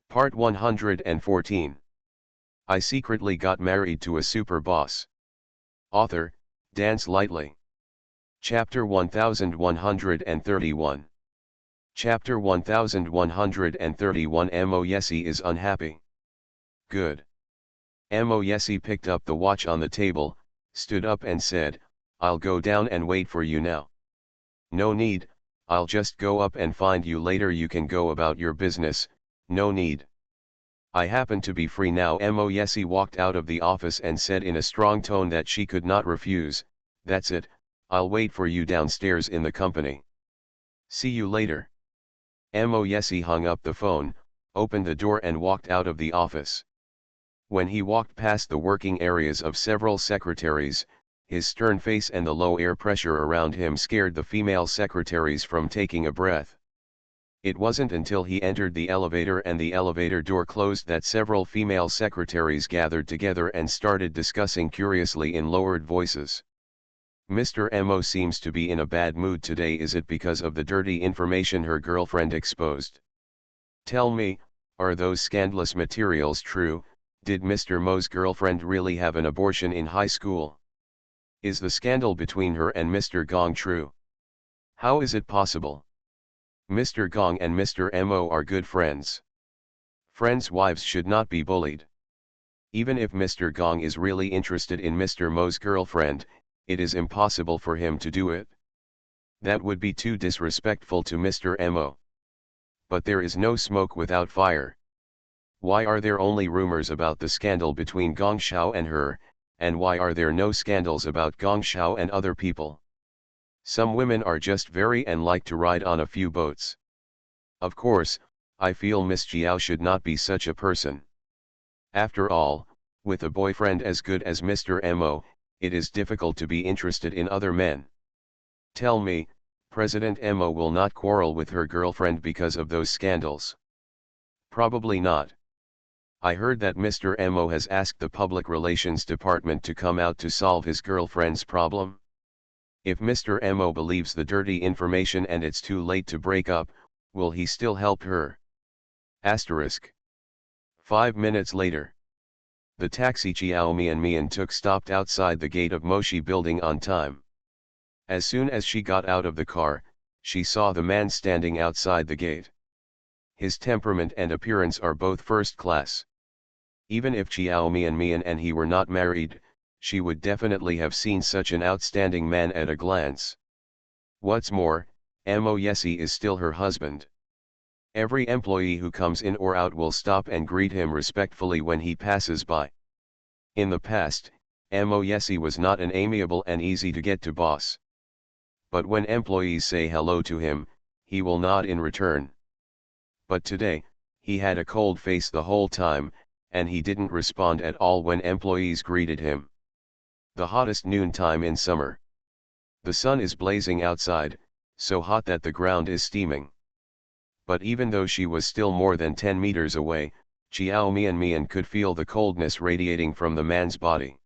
Part 114. I secretly got married to a super boss. Author, Dance Lightly. Chapter 1131. Chapter 1131. Mo Yessi is unhappy. Good. Mo Yessi picked up the watch on the table, stood up and said, "I'll go down and wait for you now." "No need, I'll just go up and find you later. You can go about your business, no need. I happen to be free now." Mo Yessi walked out of the office and said in a strong tone that she could not refuse, "That's it, I'll wait for you downstairs in the company. See you later." Mo Yessi hung up the phone, opened the door and walked out of the office. When he walked past the working areas of several secretaries, his stern face and the low air pressure around him scared the female secretaries from taking a breath. It wasn't until he entered the elevator and the elevator door closed that several female secretaries gathered together and started discussing curiously in lowered voices. "Mr. Mo seems to be in a bad mood today. Is it because of the dirty information her girlfriend exposed? Tell me, are those scandalous materials true? Did Mr. Mo's girlfriend really have an abortion in high school? Is the scandal between her and Mr. Gong true? How is it possible? Mr. Gong and Mr. Mo are good friends. Friends' wives should not be bullied. Even if Mr. Gong is really interested in Mr. Mo's girlfriend, it is impossible for him to do it. That would be too disrespectful to Mr. Mo. But there is no smoke without fire. Why are there only rumors about the scandal between Gong Xiao and her, and why are there no scandals about Gong Xiao and other people? Some women are just very and like to ride on a few boats. Of course, I feel Miss Jiao should not be such a person. After all, with a boyfriend as good as Mr. Mo, it is difficult to be interested in other men. Tell me, President Mo will not quarrel with her girlfriend because of those scandals? Probably not. I heard that Mr. Mo has asked the Public Relations Department to come out to solve his girlfriend's problem. If Mr. Mo believes the dirty information and it's too late to break up, will he still help her? Asterisk. 5 minutes later. The taxi Chiao Mian stopped outside the gate of Moshi building on time. As soon as she got out of the car, she saw the man standing outside the gate. His temperament and appearance are both first class. Even if Chiao Mian and he were not married, she would definitely have seen such an outstanding man at a glance. What's more, Mo Yessi is still her husband. Every employee who comes in or out will stop and greet him respectfully when he passes by. In the past, Mo Yessi was not an amiable and easy to get to boss. But when employees say hello to him, he will nod in return. But today, he had a cold face the whole time, and he didn't respond at all when employees greeted him. The hottest noontime in summer. The sun is blazing outside, so hot that the ground is steaming. But even though she was still more than 10 meters away, Chiao Mian could feel the coldness radiating from the man's body.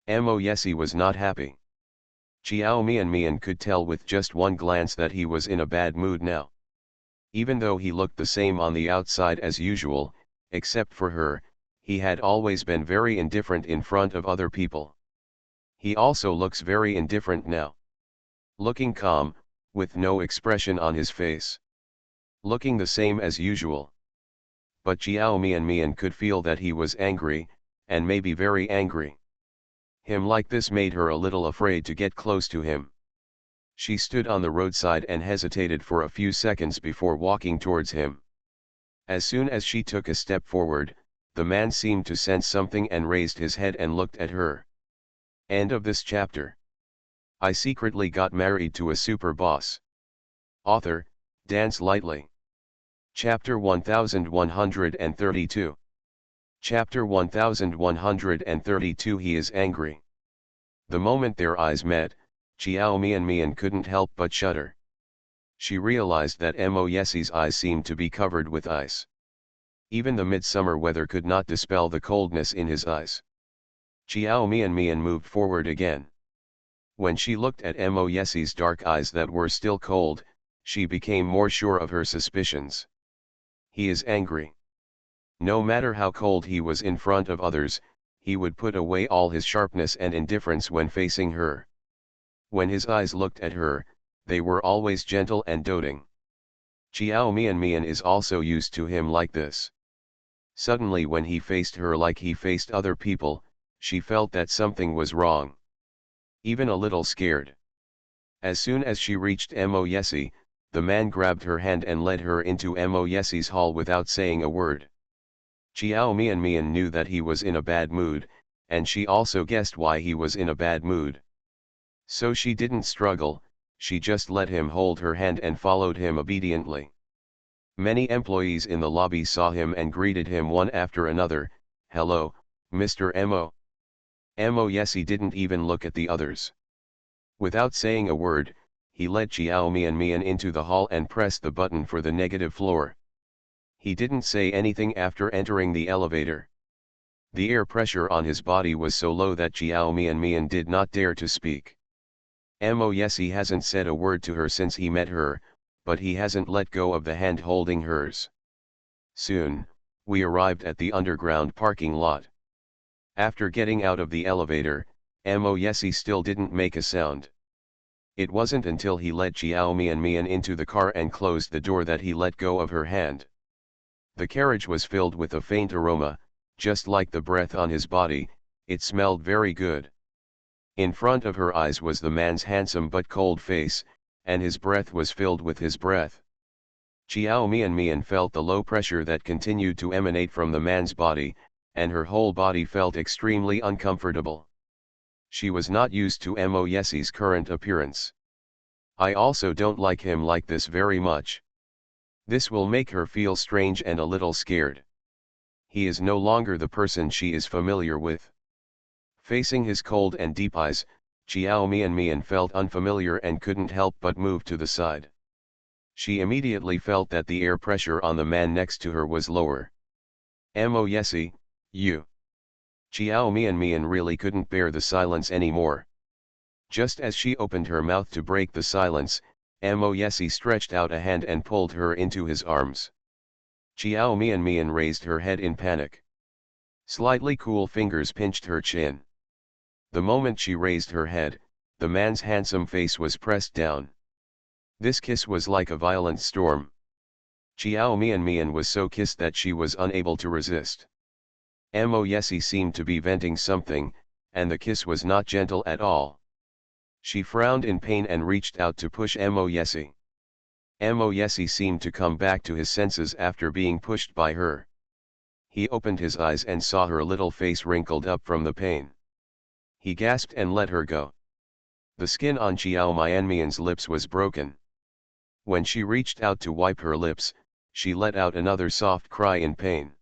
Mo Yessi was not happy. Chiao Mian could tell with just one glance that he was in a bad mood now. Even though he looked the same on the outside as usual, except for her, he had always been very indifferent in front of other people. He also looks very indifferent now. Looking calm, with no expression on his face. Looking the same as usual. But Chiao Mian could feel that he was angry, and maybe very angry. Him like this made her a little afraid to get close to him. She stood on the roadside and hesitated for a few seconds before walking towards him. As soon as she took a step forward, the man seemed to sense something and raised his head and looked at her. End of this chapter. I secretly got married to a super boss. Author, Dance Lightly. Chapter 1132. Chapter 1132. He is angry. The moment their eyes met, Chiao Mian couldn't help but shudder. She realized that Mo Yessi's eyes seemed to be covered with ice. Even the midsummer weather could not dispel the coldness in his eyes. Chiao Mian moved forward again. When she looked at Mo Yessi's dark eyes that were still cold, she became more sure of her suspicions. He is angry. No matter how cold he was in front of others, he would put away all his sharpness and indifference when facing her. When his eyes looked at her, they were always gentle and doting. Chiao Mian is also used to him like this. Suddenly when he faced her like he faced other people, she felt that something was wrong. Even a little scared. As soon as she reached Mo Yesi, the man grabbed her hand and led her into Mo Yesi's hall without saying a word. Chiao Mian knew that he was in a bad mood, and she also guessed why he was in a bad mood. So she didn't struggle, she just let him hold her hand and followed him obediently. Many employees in the lobby saw him and greeted him one after another. "Hello, Mr. Mo." Mo Yesi didn't even look at the others. Without saying a word, he led Chiao Mian into the hall and pressed the button for the negative floor. He didn't say anything after entering the elevator. The air pressure on his body was so low that Chiao Mian did not dare to speak. Mo Yesi hasn't said a word to her since he met her, but he hasn't let go of the hand holding hers. Soon, we arrived at the underground parking lot. After getting out of the elevator, Mo Yesi still didn't make a sound. It wasn't until he led Chiao Mian into the car and closed the door that he let go of her hand. The carriage was filled with a faint aroma, just like the breath on his body. It smelled very good. In front of her eyes was the man's handsome but cold face, and his breath was filled with his breath. Chiao Mian felt the low pressure that continued to emanate from the man's body, and her whole body felt extremely uncomfortable. She was not used to Mo Yesi's current appearance. I also don't like him like this very much. This will make her feel strange and a little scared. He is no longer the person she is familiar with. Facing his cold and deep eyes, Chiao Mian felt unfamiliar and couldn't help but move to the side. She immediately felt that the air pressure on the man next to her was lower. Mo Yesi, you. Chiao Mian really couldn't bear the silence anymore. Just as she opened her mouth to break the silence, Mo Yesi stretched out a hand and pulled her into his arms. Chiao Mian raised her head in panic. Slightly cool fingers pinched her chin. The moment she raised her head, the man's handsome face was pressed down. This kiss was like a violent storm. Chiao Mian was so kissed that she was unable to resist. Mo Yesi seemed to be venting something, and the kiss was not gentle at all. She frowned in pain and reached out to push Mo Yesi. Mo Yesi seemed to come back to his senses after being pushed by her. He opened his eyes and saw her little face wrinkled up from the pain. He gasped and let her go. The skin on Chiao Mian's lips was broken. When she reached out to wipe her lips, she let out another soft cry in pain.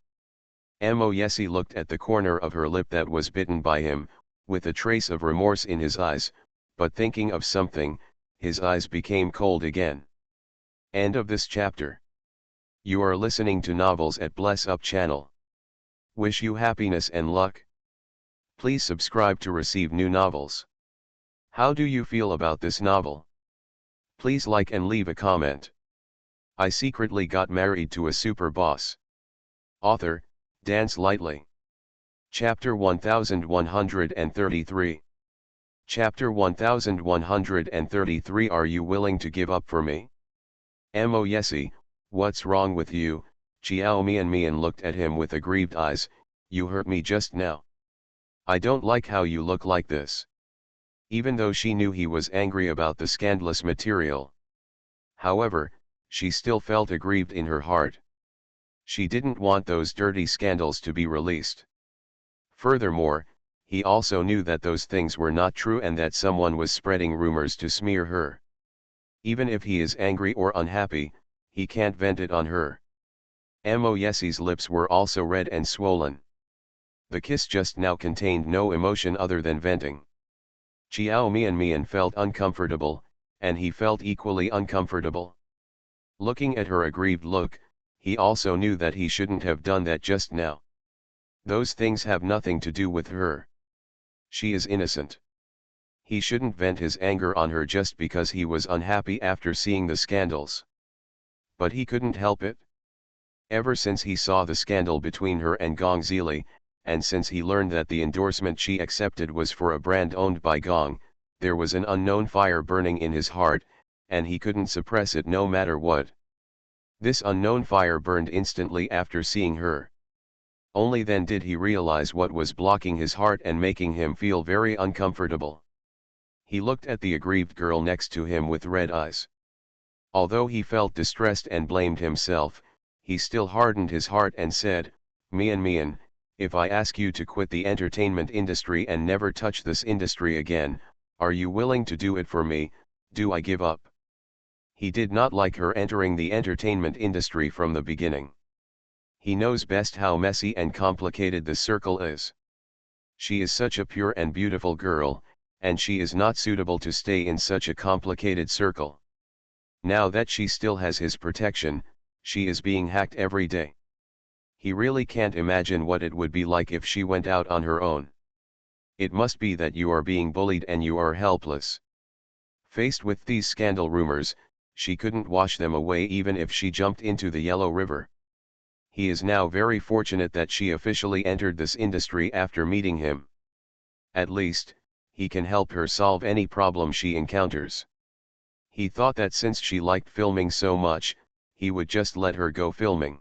Mo Yesi looked at the corner of her lip that was bitten by him, with a trace of remorse in his eyes, but thinking of something, his eyes became cold again. End of this chapter. You are listening to Novels at Bless Up channel. Wish you happiness and luck. Please subscribe to receive new novels. How do you feel about this novel? Please like and leave a comment. I secretly got married to a super boss. Author, Dance Lightly. Chapter 1133. Chapter 1133. Are you willing to give up for me? Mo Yesi, what's wrong with you? Chiao Mian looked at him with aggrieved eyes. You hurt me just now. I don't like how you look like this. Even though she knew he was angry about the scandalous material. However, she still felt aggrieved in her heart. She didn't want those dirty scandals to be released. Furthermore, he also knew that those things were not true and that someone was spreading rumors to smear her. Even if he is angry or unhappy, he can't vent it on her. Mo Yesi's lips were also red and swollen. The kiss just now contained no emotion other than venting. Chiao Mian felt uncomfortable, and he felt equally uncomfortable. Looking at her aggrieved look, he also knew that he shouldn't have done that just now. Those things have nothing to do with her. She is innocent. He shouldn't vent his anger on her just because he was unhappy after seeing the scandals. But he couldn't help it. Ever since he saw the scandal between her and Gong Zili, and since he learned that the endorsement she accepted was for a brand owned by Gong, there was an unknown fire burning in his heart, and he couldn't suppress it no matter what. This unknown fire burned instantly after seeing her. Only then did he realize what was blocking his heart and making him feel very uncomfortable. He looked at the aggrieved girl next to him with red eyes. Although he felt distressed and blamed himself, he still hardened his heart and said, Mian, if I ask you to quit the entertainment industry and never touch this industry again, are you willing to do it for me? Do I give up? He did not like her entering the entertainment industry from the beginning. He knows best how messy and complicated the circle is. She is such a pure and beautiful girl, and she is not suitable to stay in such a complicated circle. Now that she still has his protection, she is being hacked every day. He really can't imagine what it would be like if she went out on her own. It must be that you are being bullied and you are helpless. Faced with these scandal rumors, she couldn't wash them away even if she jumped into the Yellow River. He is now very fortunate that she officially entered this industry after meeting him. At least, he can help her solve any problem she encounters. He thought that since she liked filming so much, he would just let her go filming.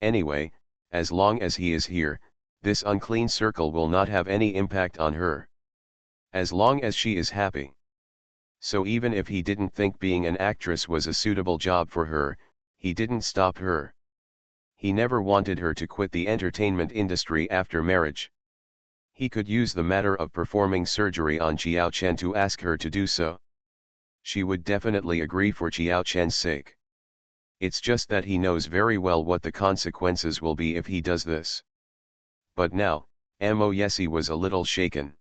Anyway, as long as he is here, this unclean circle will not have any impact on her. As long as she is happy. So even if he didn't think being an actress was a suitable job for her, he didn't stop her. He never wanted her to quit the entertainment industry after marriage. He could use the matter of performing surgery on Qiao Chen to ask her to do so. She would definitely agree for Qiao Chen's sake. It's just that he knows very well what the consequences will be if he does this. But now, Mo Yesi was a little shaken.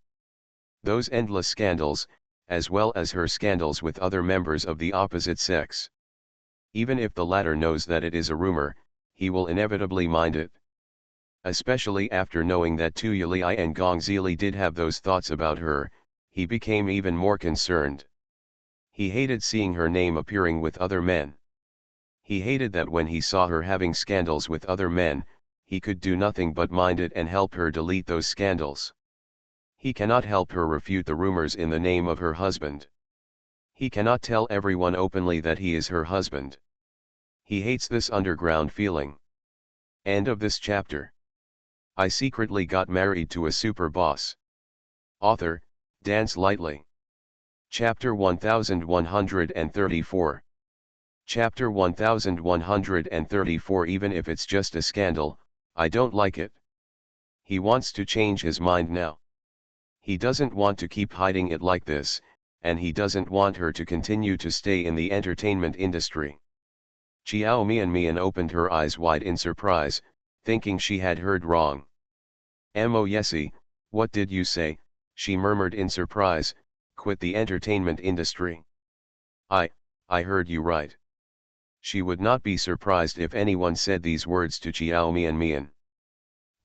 Those endless scandals, as well as her scandals with other members of the opposite sex. Even if the latter knows that it is a rumor, he will inevitably mind it. Especially after knowing that Tu Yuli and Gong Zili did have those thoughts about her, he became even more concerned. He hated seeing her name appearing with other men. He hated that when he saw her having scandals with other men, he could do nothing but mind it and help her delete those scandals. He cannot help her refute the rumors in the name of her husband. He cannot tell everyone openly that he is her husband. He hates this underground feeling. End of this chapter. I secretly got married to a super boss. Author, Dance Lightly. Chapter 1134. Chapter 1134. Even if it's just a scandal, I don't like it. He wants to change his mind now. He doesn't want to keep hiding it like this, and he doesn't want her to continue to stay in the entertainment industry. Qiao Mian opened her eyes wide in surprise, thinking she had heard wrong. Mo Yesi, what did you say? She murmured in surprise. Quit the entertainment industry. I heard you right. She would not be surprised if anyone said these words to Qiao Mian.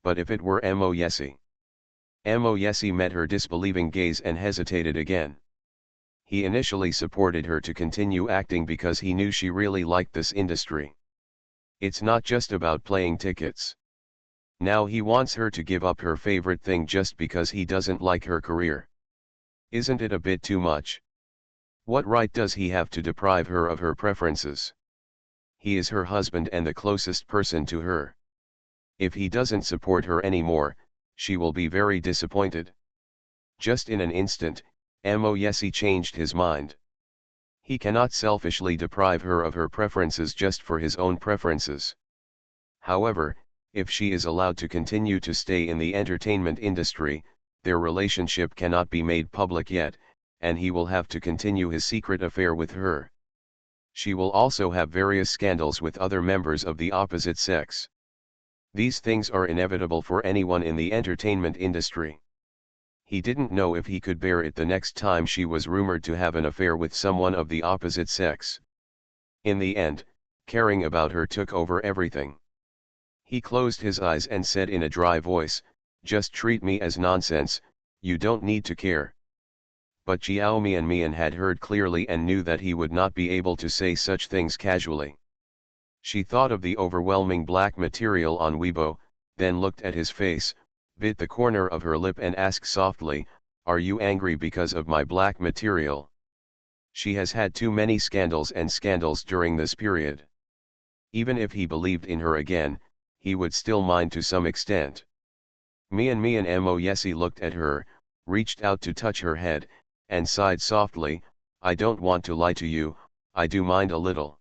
But if it were Mo Yesi? Mo Yesi met her disbelieving gaze and hesitated again. He initially supported her to continue acting because he knew she really liked this industry. It's not just about playing tickets. Now he wants her to give up her favorite thing just because he doesn't like her career. Isn't it a bit too much? What right does he have to deprive her of her preferences? He is her husband and the closest person to her. If he doesn't support her anymore, she will be very disappointed. Just in an instant, Mo Yesi changed his mind. He cannot selfishly deprive her of her preferences just for his own preferences. However, if she is allowed to continue to stay in the entertainment industry, their relationship cannot be made public yet, and he will have to continue his secret affair with her. She will also have various scandals with other members of the opposite sex. These things are inevitable for anyone in the entertainment industry. He didn't know if he could bear it the next time she was rumored to have an affair with someone of the opposite sex. In the end, caring about her took over everything. He closed his eyes and said in a dry voice, "Just treat me as nonsense, you don't need to care." But Qiao Mian had heard clearly and knew that he would not be able to say such things casually. She thought of the overwhelming black material on Weibo, then looked at his face, bit the corner of her lip and asked softly, "Are you angry because of my black material?" She has had too many scandals and scandals during this period. Even if he believed in her again, he would still mind to some extent. Mian Moyesi looked at her, reached out to touch her head, and sighed softly, "I don't want to lie to you, I do mind a little.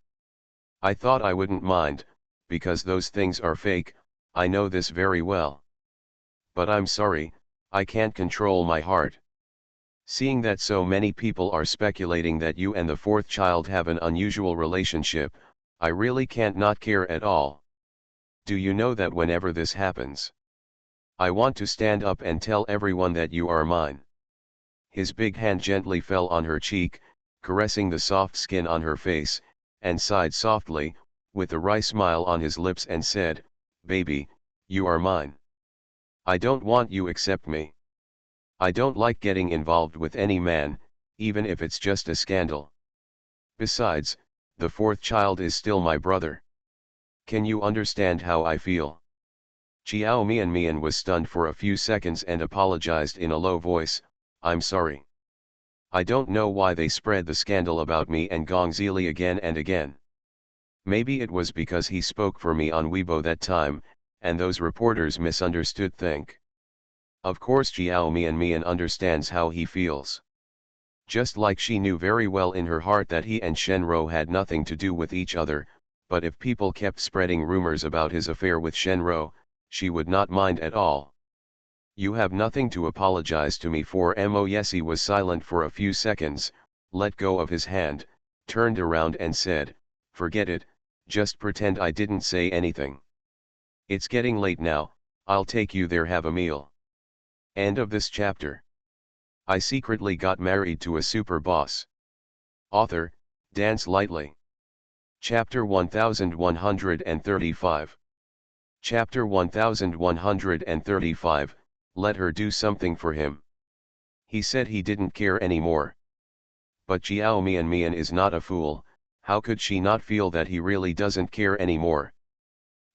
I thought I wouldn't mind, because those things are fake, I know this very well. But I'm sorry, I can't control my heart. Seeing that so many people are speculating that you and the fourth child have an unusual relationship, I really can't not care at all. Do you know that whenever this happens, I want to stand up and tell everyone that you are mine." His big hand gently fell on her cheek, caressing the soft skin on her face, and sighed softly, with a wry smile on his lips and said, "Baby, you are mine. I don't want you except me. I don't like getting involved with any man, even if it's just a scandal. Besides, the fourth child is still my brother. Can you understand how I feel?" Chiao Mian was stunned for a few seconds and apologized in a low voice, "I'm sorry. I don't know why they spread the scandal about me and Gong Zili again and again. Maybe it was because he spoke for me on Weibo that time, and those reporters misunderstood think." Of course Chiao Mian understands how he feels. Just like she knew very well in her heart that he and Shenro had nothing to do with each other, but if people kept spreading rumors about his affair with Shenro, she would not mind at all. "You have nothing to apologize to me for." Moyesi was silent for a few seconds, let go of his hand, turned around and said, "Forget it, just pretend I didn't say anything. It's getting late now, I'll take you there, have a meal." End of this chapter. I secretly got married to a super boss. Author, Dance Lightly. Chapter 1135. Chapter 1135, Let her do something for him. He said he didn't care anymore. But Chiao Mian is not a fool, how could she not feel that he really doesn't care anymore?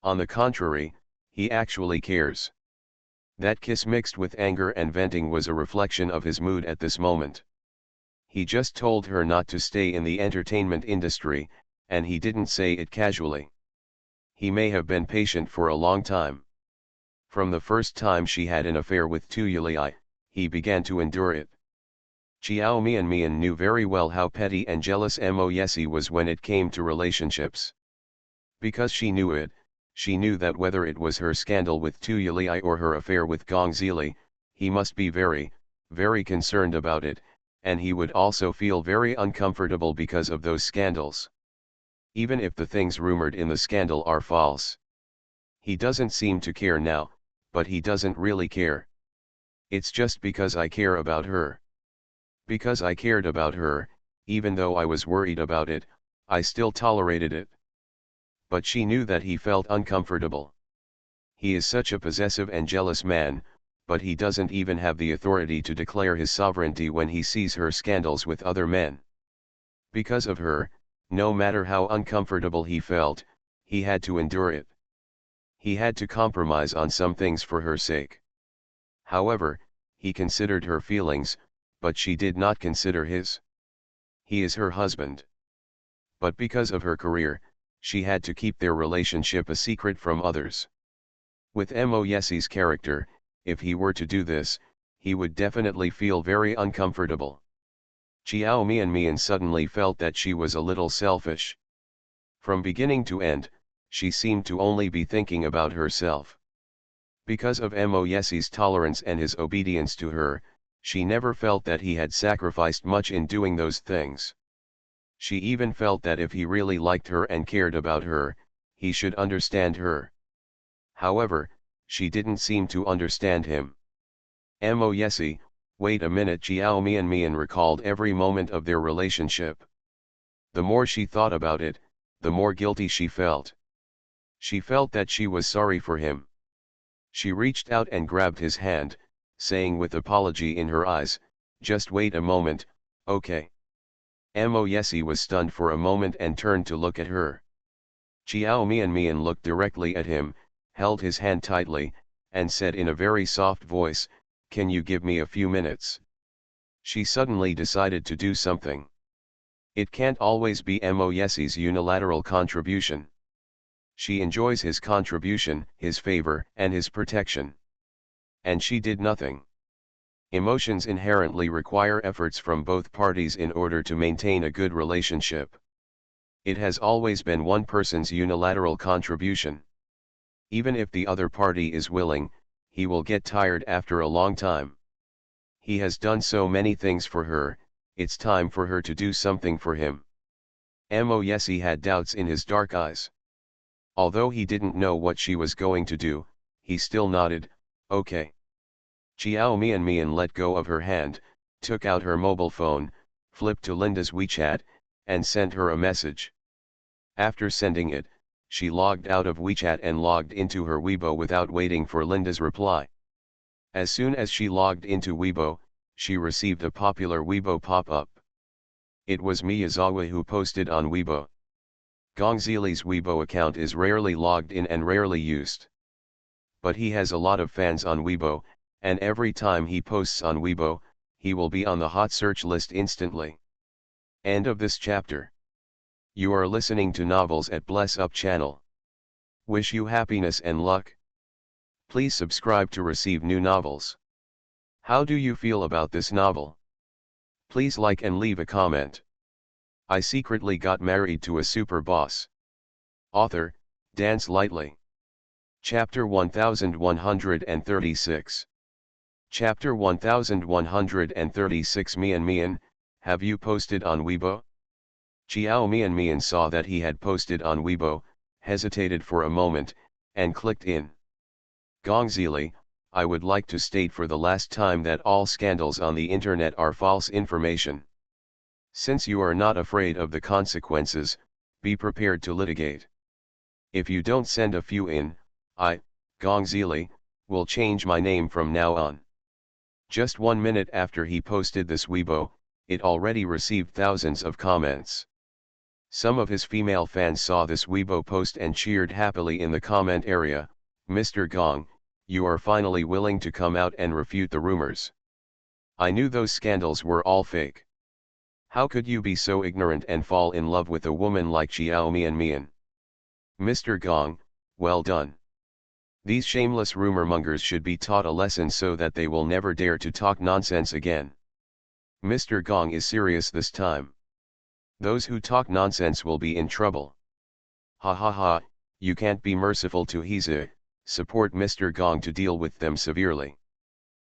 On the contrary, he actually cares. That kiss mixed with anger and venting was a reflection of his mood at this moment. He just told her not to stay in the entertainment industry, and he didn't say it casually. He may have been patient for a long time. From the first time she had an affair with Tu Yuli, he began to endure it. Chiao Mian knew very well how petty and jealous Moyesi was when it came to relationships. Because she knew it, she knew that whether it was her scandal with Tu Yuli or her affair with Gong Zili, he must be very, very concerned about it, and he would also feel very uncomfortable because of those scandals. Even if the things rumored in the scandal are false. He doesn't seem to care now, but he doesn't really care. "It's just because I care about her. Because I cared about her, even though I was worried about it, I still tolerated it." But she knew that he felt uncomfortable. He is such a possessive and jealous man, but he doesn't even have the authority to declare his sovereignty when he sees her scandals with other men. Because of her, no matter how uncomfortable he felt, he had to endure it. He had to compromise on some things for her sake. However, he considered her feelings, but she did not consider his. He is her husband. But because of her career, she had to keep their relationship a secret from others. With Moyesi's character, if he were to do this, he would definitely feel very uncomfortable. Chiao Mian suddenly felt that she was a little selfish. From beginning to end, she seemed to only be thinking about herself. Because of Moyesi's tolerance and his obedience to her, she never felt that he had sacrificed much in doing those things. She even felt that if he really liked her and cared about her, he should understand her. However, she didn't seem to understand him. Moyesi, wait a minute. Chiao Mian recalled every moment of their relationship. The more she thought about it, the more guilty she felt. She felt that she was sorry for him. She reached out and grabbed his hand, saying with apology in her eyes, "Just wait a moment, okay?" Moyesi was stunned for a moment and turned to look at her. Xiao Mian looked directly at him, held his hand tightly, and said in a very soft voice, "Can you give me a few minutes?" She suddenly decided to do something. It can't always be Mo Yesi's unilateral contribution. She enjoys his contribution, his favor, and his protection. And she did nothing. Emotions inherently require efforts from both parties in order to maintain a good relationship. It has always been one person's unilateral contribution. Even if the other party is willing, he will get tired after a long time. He has done so many things for her, it's time for her to do something for him. Mo Yesi had doubts in his dark eyes. Although he didn't know what she was going to do, he still nodded, okay. Xiao Mian let go of her hand, took out her mobile phone, flipped to Linda's WeChat, and sent her a message. After sending it, she logged out of WeChat and logged into her Weibo without waiting for Linda's reply. As soon as she logged into Weibo, she received a popular Weibo pop-up. It was Miyazawa who posted on Weibo. Gongzili's Weibo account is rarely logged in and rarely used. But he has a lot of fans on Weibo, and every time he posts on Weibo, he will be on the hot search list instantly. End of this chapter. You are listening to Novels at Bless Up channel. Wish you happiness and luck. Please subscribe to receive new novels. How do you feel about this novel? Please like and leave a comment. I secretly got married to a super boss. Author, Dance Lightly. Chapter 1136. Chapter 1136. Mian, have you posted on Weibo? Xiao Mian saw that he had posted on Weibo, hesitated for a moment, and clicked in. Gongzili, I would like to state for the last time that all scandals on the internet are false information. Since you are not afraid of the consequences, be prepared to litigate. If you don't send a few in, I, Gongzili, will change my name from now on. Just 1 minute after he posted this Weibo, it already received thousands of comments. Some of his female fans saw this Weibo post and cheered happily in the comment area, "Mr. Gong, you are finally willing to come out and refute the rumors. I knew those scandals were all fake. How could you be so ignorant and fall in love with a woman like Xiao Mian? Mr. Gong, well done. These shameless rumor-mongers should be taught a lesson so that they will never dare to talk nonsense again. Mr. Gong is serious this time. Those who talk nonsense will be in trouble. Ha ha ha, you can't be merciful to Hiza, support Mr. Gong to deal with them severely."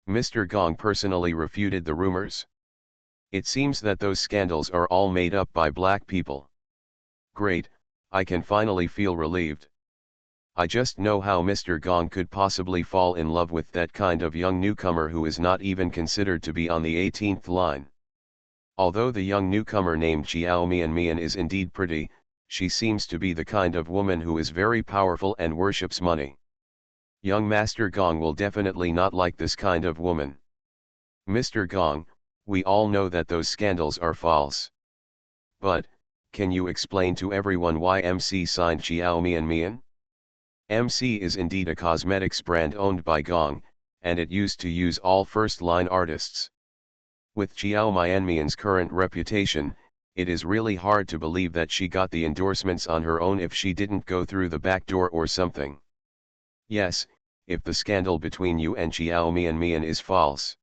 Mr. Gong personally refuted the rumors. It seems that those scandals are all made up by black people. Great, I can finally feel relieved. I just know how Mr. Gong could possibly fall in love with that kind of young newcomer who is not even considered to be on the 18th line. Although the young newcomer named Xiao Mian is indeed pretty, she seems to be the kind of woman who is very powerful and worships money. Young Master Gong will definitely not like this kind of woman. Mr. Gong, we all know that those scandals are false. But, can you explain to everyone why MC signed Xiao Mian? MC is indeed a cosmetics brand owned by Gong, and it used to use all first-line artists. With Xiao Mian's current reputation, it is really hard to believe that she got the endorsements on her own if she didn't go through the back door or something. Yes, if the scandal between you and Xiao Mian is false.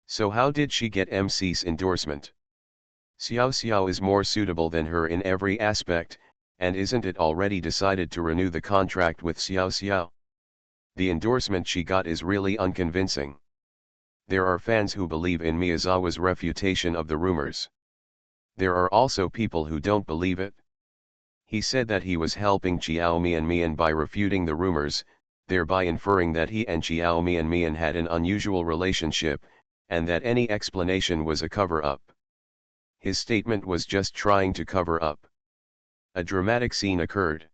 So how did she get MC's endorsement? Xiao Xiao is more suitable than her in every aspect, and isn't it already decided to renew the contract with Xiao Xiao? The endorsement she got is really unconvincing. There are fans who believe in Miyazawa's refutation of the rumors. There are also people who don't believe it. He said that he was helping Xiao Mian by refuting the rumors, thereby inferring that he and Xiao Mian had an unusual relationship, and that any explanation was a cover-up. His statement was just trying to cover up. A dramatic scene occurred.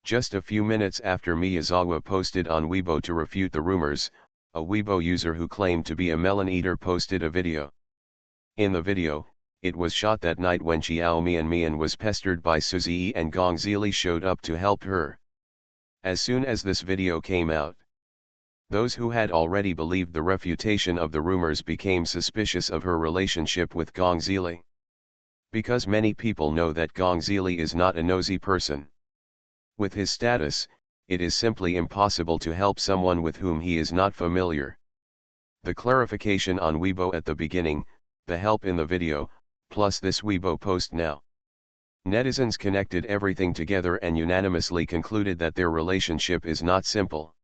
Just a few minutes after Miyazawa posted on Weibo to refute the rumors, a Weibo user who claimed to be a melon eater posted a video. In the video, It was shot that night when Xiao Mian was pestered by Suzy and Gong Zili showed up to help her. As soon as this video came out, those who had already believed the refutation of the rumors became suspicious of her relationship with Gong Zili. Because many people know that Gong Zili is not a nosy person. With his status, it is simply impossible to help someone with whom he is not familiar. The clarification on Weibo at the beginning, the help in the video, plus this Weibo post now. Netizens connected everything together and unanimously concluded that their relationship is not simple.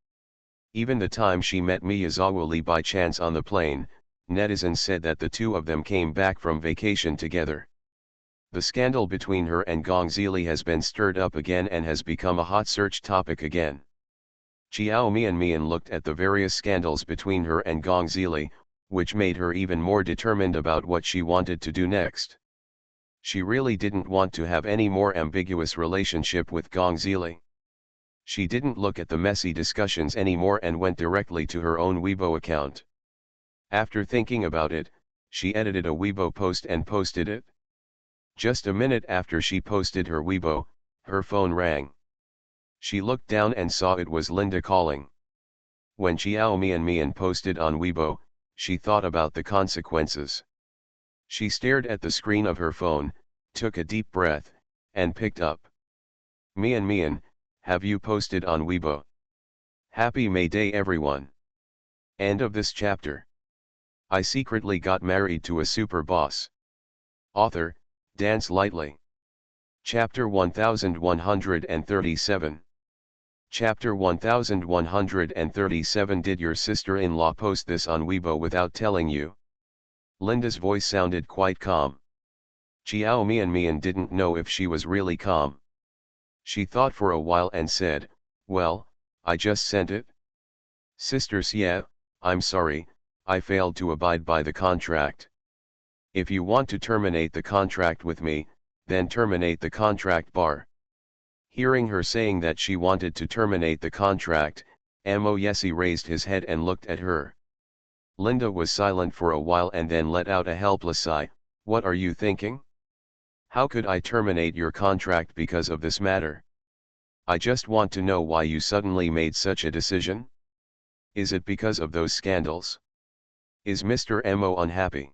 Even the time she met Miyazawa Lee by chance on the plane, netizens said that the two of them came back from vacation together. The scandal between her and Gong Zili has been stirred up again and has become a hot search topic again. Xiao Mian looked at the various scandals between her and Gong Zili, which made her even more determined about what she wanted to do next. She really didn't want to have any more ambiguous relationship with Gong Zili. She didn't look at the messy discussions anymore and went directly to her own Weibo account. After thinking about it, she edited a Weibo post and posted it. Just a minute after she posted her Weibo, her phone rang. She looked down and saw it was Linda calling. When Xiao Mian posted on Weibo, she thought about the consequences. She stared at the screen of her phone, took a deep breath, and picked up. Mian, have you posted on Weibo? Happy May Day everyone. End of this chapter. I secretly got married to a super boss. Author, Dance Lightly. Chapter 1137. Chapter 1137. Did your sister-in-law post this on Weibo without telling you? Linda's voice sounded quite calm. Xiao Mian didn't know if she was really calm. She thought for a while and said, well, I just sent it. Sister Xie, I'm sorry, I failed to abide by the contract. If you want to terminate the contract with me, then terminate the contract bar. Hearing her saying that she wanted to terminate the contract, Mo Yesi raised his head and looked at her. Linda was silent for a while and then let out a helpless sigh. What are you thinking? How could I terminate your contract because of this matter? I just want to know why you suddenly made such a decision. Is it because of those scandals? Is Mr. Mo unhappy?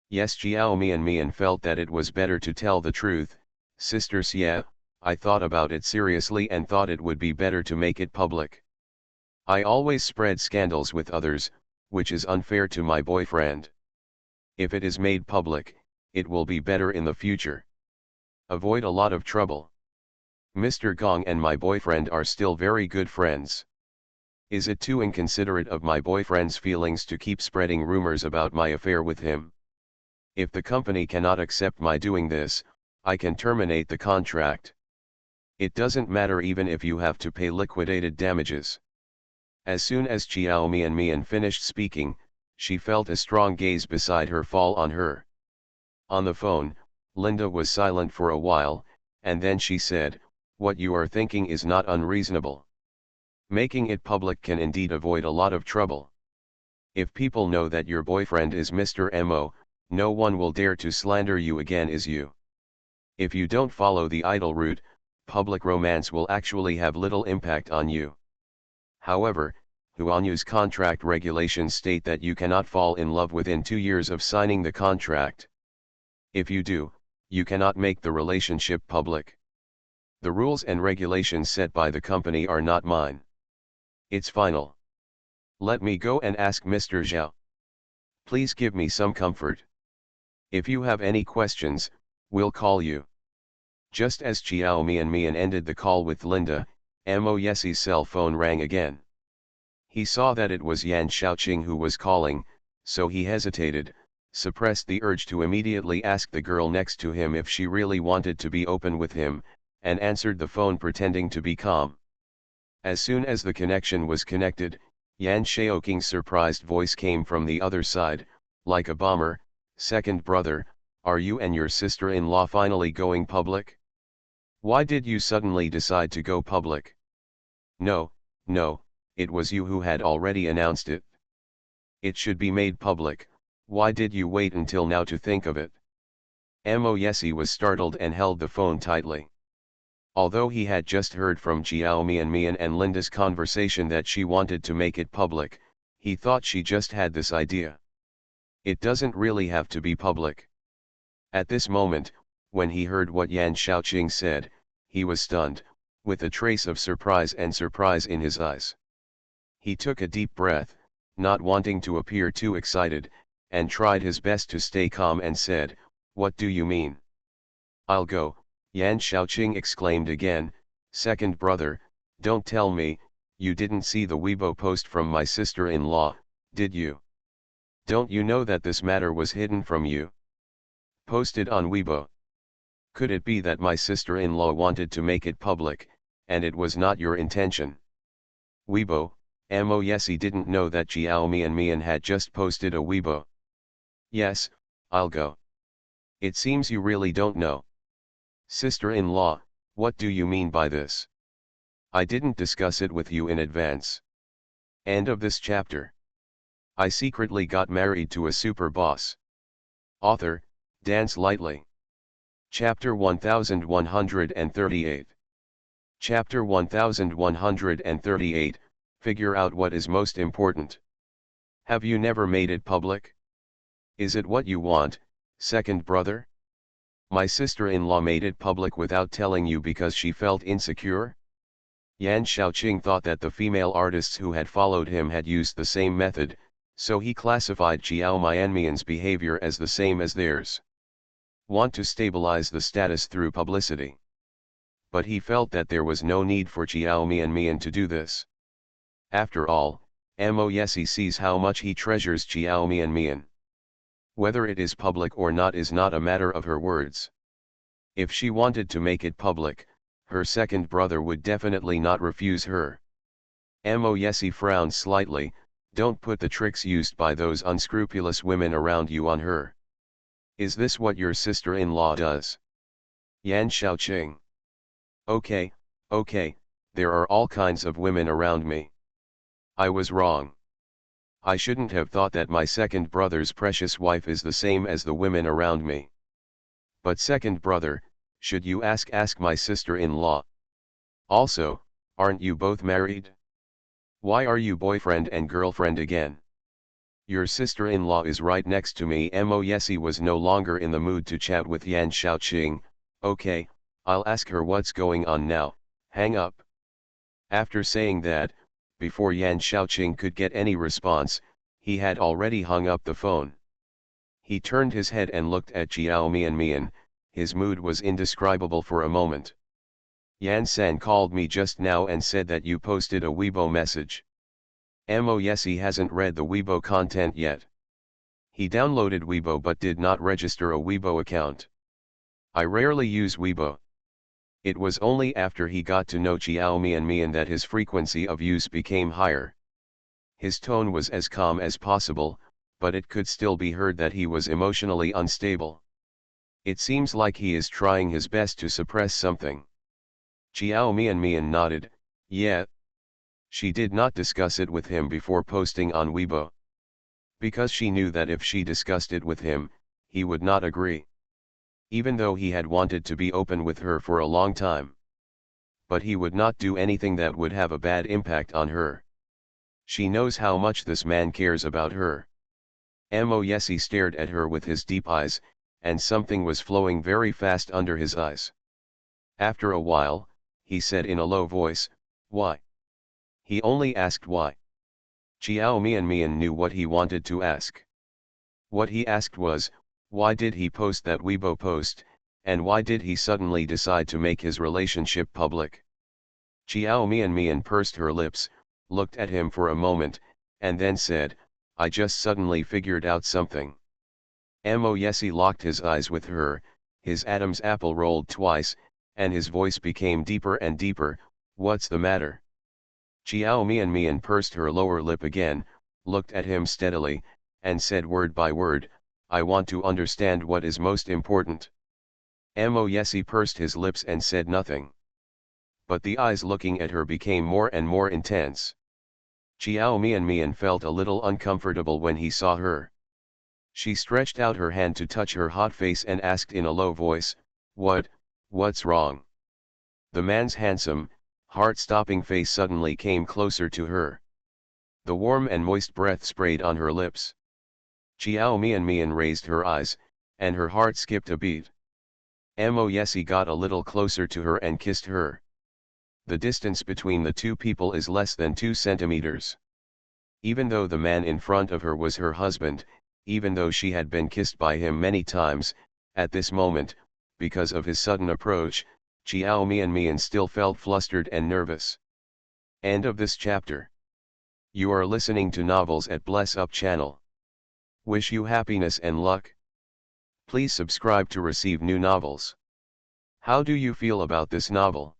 Yes, Xiao Mian felt that it was better to tell the truth. Sister Xie, I thought about it seriously and thought it would be better to make it public. I always spread scandals with others, which is unfair to my boyfriend. If it is made public, it will be better in the future. Avoid a lot of trouble. Mr. Gong and my boyfriend are still very good friends. Is it too inconsiderate of my boyfriend's feelings to keep spreading rumors about my affair with him? If the company cannot accept my doing this, I can terminate the contract. It doesn't matter even if you have to pay liquidated damages. As soon as Xiao Mian finished speaking, she felt a strong gaze beside her fall on her. On the phone, Linda was silent for a while, and then she said, what you are thinking is not unreasonable. Making it public can indeed avoid a lot of trouble. If people know that your boyfriend is Mr. Mo, no one will dare to slander you again is you. If you don't follow the idle route, public romance will actually have little impact on you. However, Huanyu's contract regulations state that you cannot fall in love within 2 years of signing the contract. If you do, you cannot make the relationship public. The rules and regulations set by the company are not mine. It's final. Let me go and ask Mr. Zhao. Please give me some comfort. If you have any questions, we'll call you. Just as Xiao Mian ended the call with Linda, Mo Yesi's cell phone rang again. He saw that it was Yan Xiaoqing who was calling, so he hesitated, suppressed the urge to immediately ask the girl next to him if she really wanted to be open with him, and answered the phone pretending to be calm. As soon as the connection was connected, Yan Xiaoqing's surprised voice came from the other side, like a bomber. Second brother, are you and your sister-in-law finally going public? Why did you suddenly decide to go public? No, it was you who had already announced it. It should be made public. Why did you wait until now to think of it? Mo Yesi was startled and held the phone tightly. Although he had just heard from Jiao Mian and Linda's conversation that she wanted to make it public, he thought she just had this idea. It doesn't really have to be public. At this moment, when he heard what Yan Xiaoqing said, he was stunned, with a trace of surprise in his eyes. He took a deep breath, not wanting to appear too excited, and tried his best to stay calm and said, "What do you mean?" "I'll go," Yan Xiaoqing exclaimed again. "Second brother, don't tell me, you didn't see the Weibo post from my sister-in-law, did you? Don't you know that this matter was hidden from you? Posted on Weibo. Could it be that my sister-in-law wanted to make it public, and it was not your intention?" Weibo, Mo Yesi didn't know that Jiao Mian had just posted a Weibo. "Yes, I'll go." "It seems you really don't know." "Sister-in-law, what do you mean by this? I didn't discuss it with you in advance." End of this chapter. I secretly got married to a super boss. Author, Dance Lightly. Chapter 1138. Chapter 1138, Figure out what is most important. Have you never made it public? Is it what you want, second brother? My sister-in-law made it public without telling you because she felt insecure? Yan Xiaoqing thought that the female artists who had followed him had used the same method, so he classified Jiao Mianmian's behavior as the same as theirs. Want to stabilize the status through publicity. But he felt that there was no need for Jiao Mian to do this. After all, Mo Yesi sees how much he treasures Jiao Mian. Whether it is public or not is not a matter of her words. If she wanted to make it public, her second brother would definitely not refuse her. Mo Yesi frowned slightly. Don't put the tricks used by those unscrupulous women around you on her. Is this what your sister-in-law does? Yan Xiaoqing. Okay, there are all kinds of women around me. I was wrong. I shouldn't have thought that my second brother's precious wife is the same as the women around me. But second brother, should you ask my sister-in-law? Also, aren't you both married? Why are you boyfriend and girlfriend again? Your sister-in-law is right next to me. Mo Yesi was no longer in the mood to chat with Yan Xiaoqing. Okay, I'll ask her what's going on now. Hang up. After saying that, before Yan Xiaoqing could get any response, he had already hung up the phone. He turned his head and looked at Jiao Mian. His mood was indescribable for a moment. Yan-san called me just now and said that you posted a Weibo message. Mo Yesi hasn't read the Weibo content yet. He downloaded Weibo but did not register a Weibo account. I rarely use Weibo. It was only after he got to know Jiao Mian that his frequency of use became higher. His tone was as calm as possible, but it could still be heard that he was emotionally unstable. It seems like he is trying his best to suppress something. Jiao Mian nodded. Yeah. She did not discuss it with him before posting on Weibo. Because she knew that if she discussed it with him, he would not agree. Even though he had wanted to be open with her for a long time. But he would not do anything that would have a bad impact on her. She knows how much this man cares about her. Mo Yesi stared at her with his deep eyes, and something was flowing very fast under his eyes. After a while, he said in a low voice, "Why?" He only asked why. Jiao Mian knew what he wanted to ask. What he asked was, why did he post that Weibo post, and why did he suddenly decide to make his relationship public? Jiao Mian pursed her lips, looked at him for a moment, and then said, I just suddenly figured out something. Mo Yesi locked his eyes with her, his Adam's apple rolled twice, and his voice became deeper and deeper. What's the matter? Jiao Mian pursed her lower lip again, looked at him steadily, and said word by word, I want to understand what is most important. Mo Yesi pursed his lips and said nothing. But the eyes looking at her became more and more intense. Jiao Mian felt a little uncomfortable when he saw her. She stretched out her hand to touch her hot face and asked in a low voice, What's wrong? The man's handsome, heart-stopping face suddenly came closer to her. The warm and moist breath sprayed on her lips. Chiao Mian raised her eyes, and her heart skipped a beat. Mo Yesi got a little closer to her and kissed her. The distance between the two people is less than 2 centimeters. Even though the man in front of her was her husband, even though she had been kissed by him many times, at this moment, because of his sudden approach, Chiao Mian still felt flustered and nervous. End of this chapter. You are listening to Novels at Bless Up channel. Wish you happiness and luck. Please subscribe to receive new novels. How do you feel about this novel?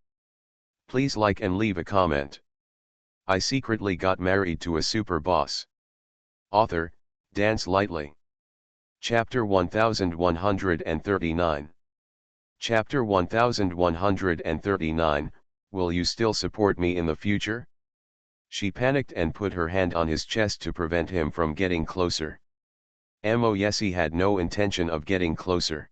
Please like and leave a comment. I secretly got married to a super boss. Author, Dance Lightly. Chapter 1139. Chapter 1139, Will you still support me in the future? She panicked and put her hand on his chest to prevent him from getting closer. Mo Yesi had no intention of getting closer.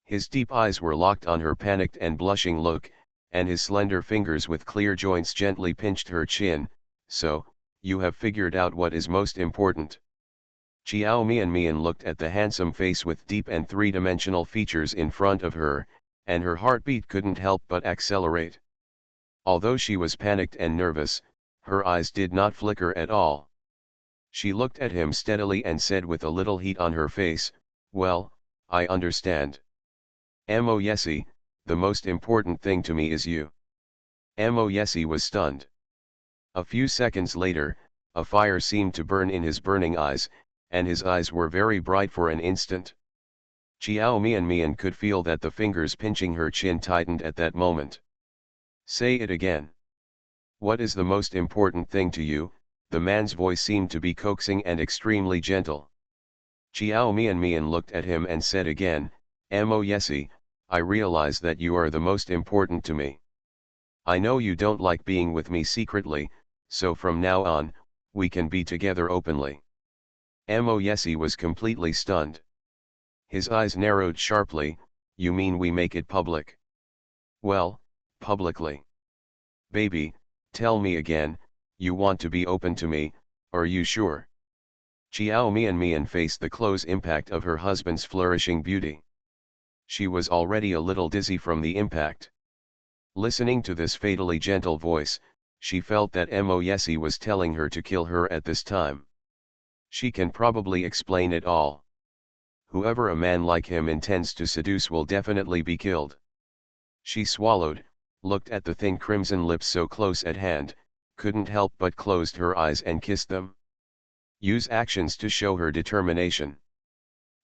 His deep eyes were locked on her panicked and blushing look, and his slender fingers with clear joints gently pinched her chin. So, you have figured out what is most important. Chiao Mian looked at the handsome face with deep and three-dimensional features in front of her, and her heartbeat couldn't help but accelerate. Although she was panicked and nervous, her eyes did not flicker at all. She looked at him steadily and said with a little heat on her face, Well, I understand. Mo Yesi, the most important thing to me is you. Mo Yesi was stunned. A few seconds later, a fire seemed to burn in his burning eyes, and his eyes were very bright for an instant. Chiao Mian could feel that the fingers pinching her chin tightened at that moment. Say it again. What is the most important thing to you? The man's voice seemed to be coaxing and extremely gentle. Chiao Mian looked at him and said again, Mo Yesi, I realize that you are the most important to me. I know you don't like being with me secretly, so from now on, we can be together openly. Mo Yesi was completely stunned. His eyes narrowed sharply. You mean we make it public? Well, publicly. Baby, tell me again, you want to be open to me, are you sure? Chiao Mian faced the close impact of her husband's flourishing beauty. She was already a little dizzy from the impact. Listening to this fatally gentle voice, she felt that Mo Yesi was telling her to kill her at this time. She can probably explain it all. Whoever a man like him intends to seduce will definitely be killed. She swallowed, looked at the thin crimson lips so close at hand, couldn't help but closed her eyes and kissed them. Use actions to show her determination.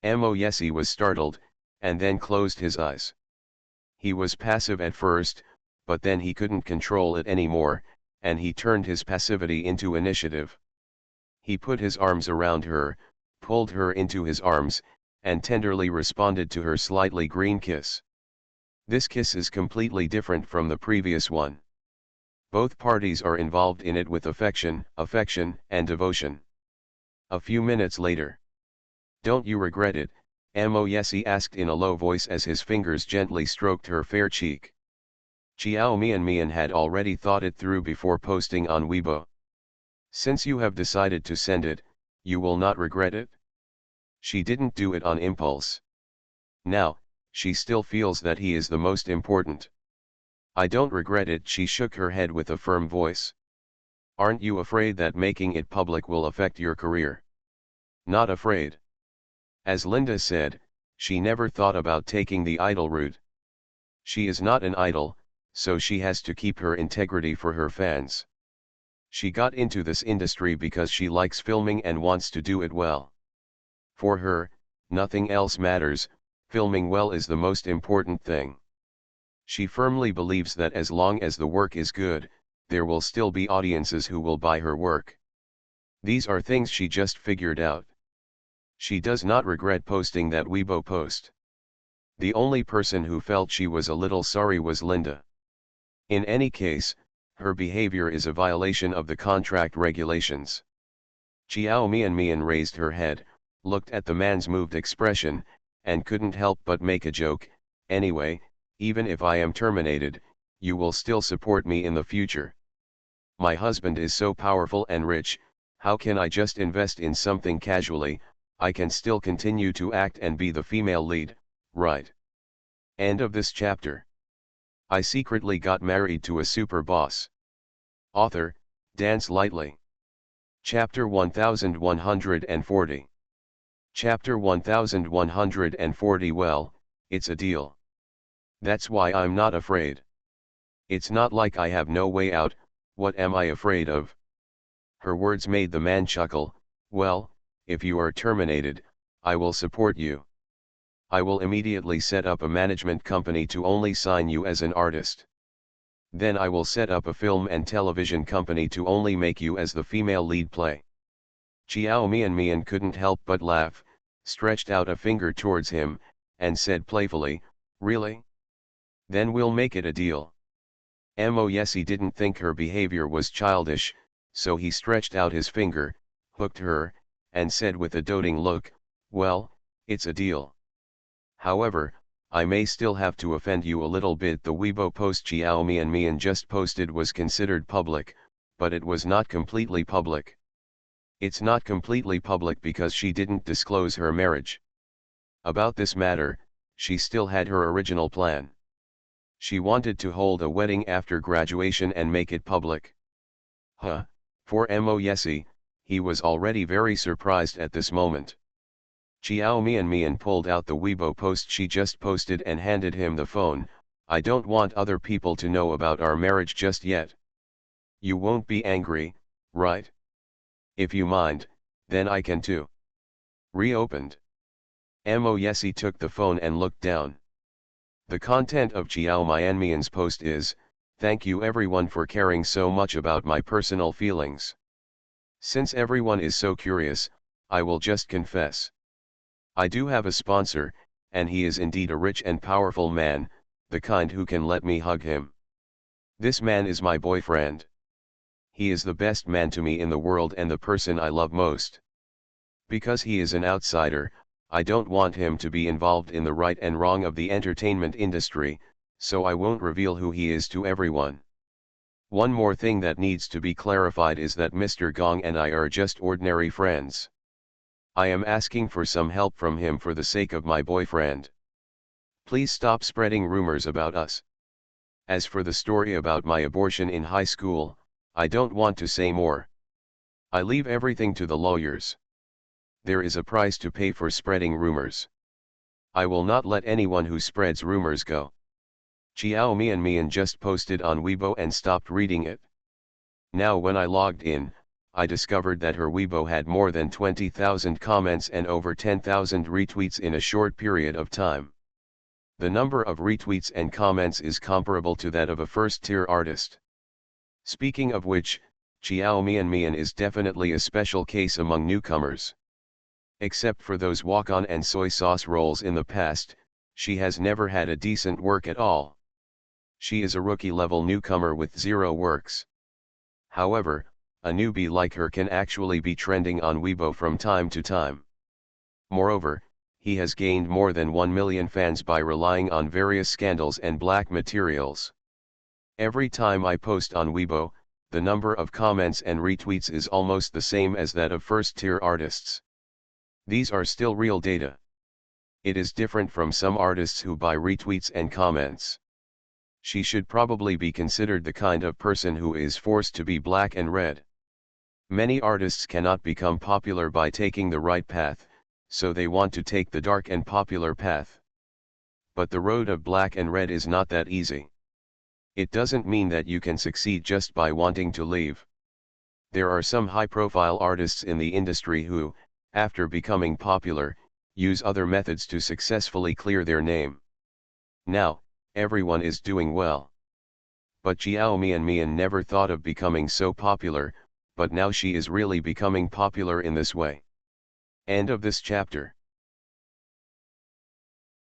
Mo Yesi was startled, and then closed his eyes. He was passive at first, but then he couldn't control it anymore, and he turned his passivity into initiative. He put his arms around her, pulled her into his arms, and tenderly responded to her slightly green kiss. This kiss is completely different from the previous one. Both parties are involved in it with affection, and devotion. A few minutes later. Don't you regret it? Mo Yesi asked in a low voice as his fingers gently stroked her fair cheek. Chiao Mian had already thought it through before posting on Weibo. Since you have decided to send it, you will not regret it? She didn't do it on impulse. Now, she still feels that he is the most important. I don't regret it. She shook her head with a firm voice. Aren't you afraid that making it public will affect your career? Not afraid. As Linda said, she never thought about taking the idol route. She is not an idol, so she has to keep her integrity for her fans. She got into this industry because she likes filming and wants to do it well. For her, nothing else matters, filming well is the most important thing. She firmly believes that as long as the work is good, there will still be audiences who will buy her work. These are things she just figured out. She does not regret posting that Weibo post. The only person who felt she was a little sorry was Linda. In any case, her behavior is a violation of the contract regulations. Chiao Mian raised her head, looked at the man's moved expression, and couldn't help but make a joke. Anyway, even if I am terminated, you will still support me in the future. My husband is so powerful and rich, how can I just invest in something casually? I can still continue to act and be the female lead, right? End of this chapter. I secretly got married to a super boss. Author, Dance Lightly. Chapter 1140. Chapter 1140. Well, it's a deal. That's why I'm not afraid. It's not like I have no way out. What am I afraid of? Her words made the man chuckle. Well, if you are terminated, I will support you. I will immediately set up a management company to only sign you as an artist. Then I will set up a film and television company to only make you as the female lead play. Xiao Mian couldn't help but laugh, stretched out a finger towards him, and said playfully, really? Then we'll make it a deal. Mo Yesi didn't think her behavior was childish, so he stretched out his finger, hooked her, and said with a doting look, well, it's a deal. However, I may still have to offend you a little bit. The Weibo post Xiao Mian just posted was considered public, but it was not completely public. It's not completely public because she didn't disclose her marriage. About this matter, she still had her original plan. She wanted to hold a wedding after graduation and make it public. For Mo Yesi, he was already very surprised at this moment. Xiao Mian pulled out the Weibo post she just posted and handed him the phone. I don't want other people to know about our marriage just yet. You won't be angry, right? If you mind, then I can too. Reopened. Mo Yesi took the phone and looked down. The content of Xiao Mian's post is, thank you everyone for caring so much about my personal feelings. Since everyone is so curious, I will just confess. I do have a sponsor, and he is indeed a rich and powerful man, the kind who can let me hug him. This man is my boyfriend. He is the best man to me in the world and the person I love most. Because he is an outsider, I don't want him to be involved in the right and wrong of the entertainment industry, so I won't reveal who he is to everyone. One more thing that needs to be clarified is that Mr. Gong and I are just ordinary friends. I am asking for some help from him for the sake of my boyfriend. Please stop spreading rumors about us. As for the story about my abortion in high school, I don't want to say more. I leave everything to the lawyers. There is a price to pay for spreading rumors. I will not let anyone who spreads rumors go. Xiao Mian just posted on Weibo and stopped reading it. Now when I logged in, I discovered that her Weibo had more than 20,000 comments and over 10,000 retweets in a short period of time. The number of retweets and comments is comparable to that of a first-tier artist. Speaking of which, Xiao Mian is definitely a special case among newcomers. Except for those walk-on and soy sauce roles in the past, she has never had a decent work at all. She is a rookie-level newcomer with 0 works. However, a newbie like her can actually be trending on Weibo from time to time. Moreover, he has gained more than 1 million fans by relying on various scandals and black materials. Every time I post on Weibo, the number of comments and retweets is almost the same as that of first-tier artists. These are still real data. It is different from some artists who buy retweets and comments. She should probably be considered the kind of person who is forced to be black and red. Many artists cannot become popular by taking the right path, so they want to take the dark and popular path. But the road of black and red is not that easy. It doesn't mean that you can succeed just by wanting to leave. There are some high-profile artists in the industry who, after becoming popular, use other methods to successfully clear their name. Now, everyone is doing well. But Xiao Mian never thought of becoming so popular, but now she is really becoming popular in this way. End of this chapter.